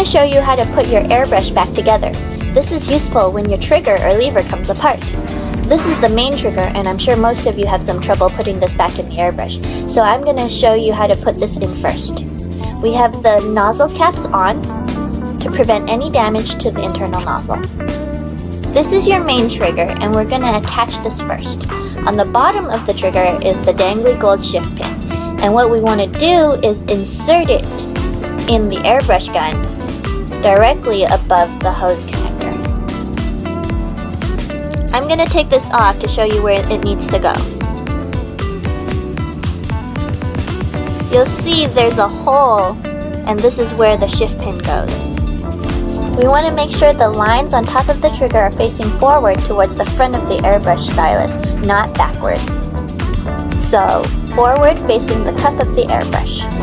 Show you how to put your airbrush back together. This is useful when your trigger or lever comes apart. This is the main trigger, and I'm sure most of you have some trouble putting this back in the airbrush, so I'm going to show you how to put this in first. We have the nozzle caps on to prevent any damage to the internal nozzle. This is your main trigger, and we're going to attach this first. On the bottom of the trigger is the dangly gold shift pin, and what we want to do is insert it in the airbrush gun directly above the hose connector. I'm going to take this off to show you where it needs to go. You'll see there's a hole, and this is where the shift pin goes. We want to make sure the lines on top of the trigger are facing forward towards the front of the airbrush stylus, not backwards. So, forward facing the cup of the airbrush.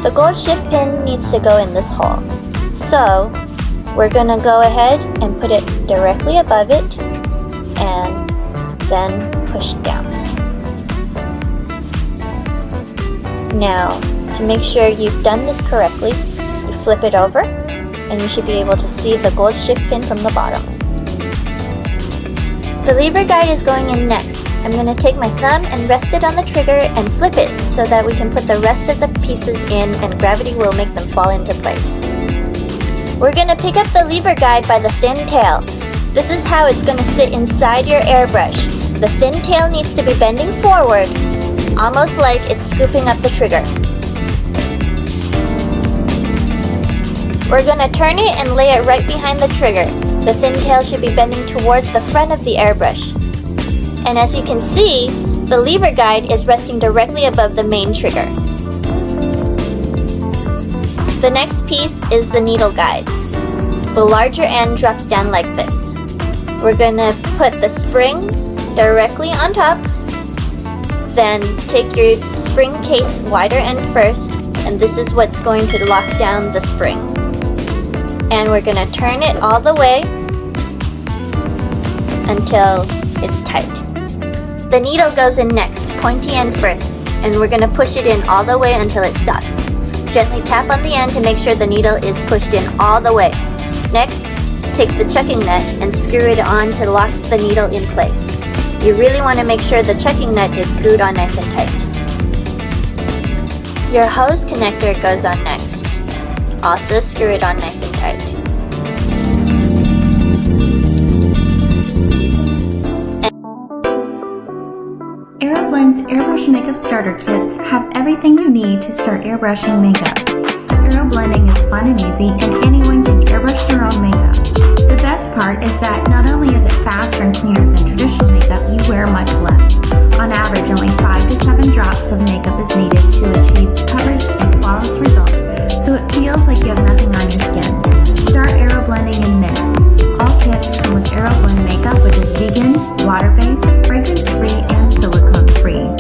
The gold shift pin needs to go in this hole. So, we're going to go ahead and put it directly above it and then push down. Now, to make sure you've done this correctly, you flip it over and you should be able to see the gold shift pin from the bottom. The lever guide is going in next. I'm going to take my thumb and rest it on the trigger and flip it so that we can put the rest of the pieces in and gravity will make them fall into place. We're going to pick up the lever guide by the thin tail. This is how it's going to sit inside your airbrush. The thin tail needs to be bending forward, almost like it's scooping up the trigger. We're going to turn it and lay it right behind the trigger. The thin tail should be bending towards the front of the airbrush. And as you can see, the lever guide is resting directly above the main trigger. The next piece is the needle guide. The larger end drops down like this. We're going to put the spring directly on top, then take your spring case wider end first, and this is what's going to lock down the spring. And we're going to turn it all the way until it's tight. The needle goes in next, pointy end first, and we're going to push it in all the way until it stops. Gently tap on the end to make sure the needle is pushed in all the way. Next, take the chucking nut and screw it on to lock the needle in place. You really want to make sure the chucking nut is screwed on nice and tight. Your hose connector goes on next. Also screw it on nice and tight. Aeroblend's Airbrush Makeup Starter Kits have everything you need to start airbrushing makeup. Aeroblending is fun and easy, and anyone can airbrush their own makeup. The best part is that not only is it faster and cleaner than traditional makeup, you wear much less. On average, only 5 to 7 drops of makeup is needed to achieve coverage and flawless results, so it feels like you have nothing on your skin. Start aeroblending in minutes. All kits come with Aeroblend makeup, which is vegan, water-based, fragrance-free, and silicone-free.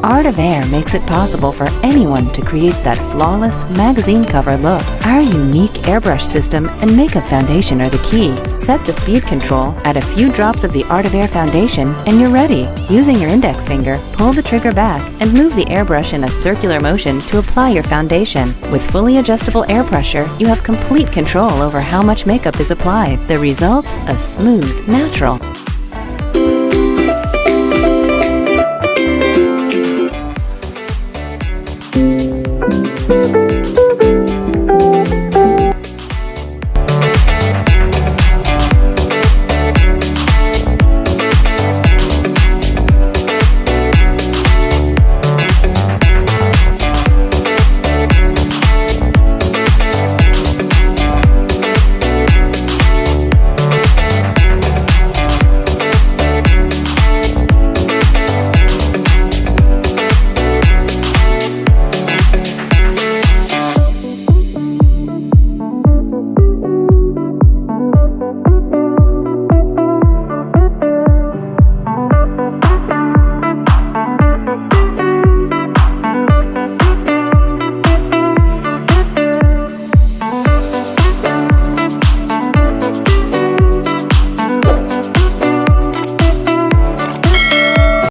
Art of Air makes it possible for anyone to create that flawless magazine cover look. Our unique airbrush system and makeup foundation are the key. Set the speed control, add a few drops of the Art of Air foundation, and you're ready. Using your index finger, pull the trigger back and move the airbrush in a circular motion to apply your foundation. With fully adjustable air pressure, you have complete control over how much makeup is applied. The result? A smooth, natural,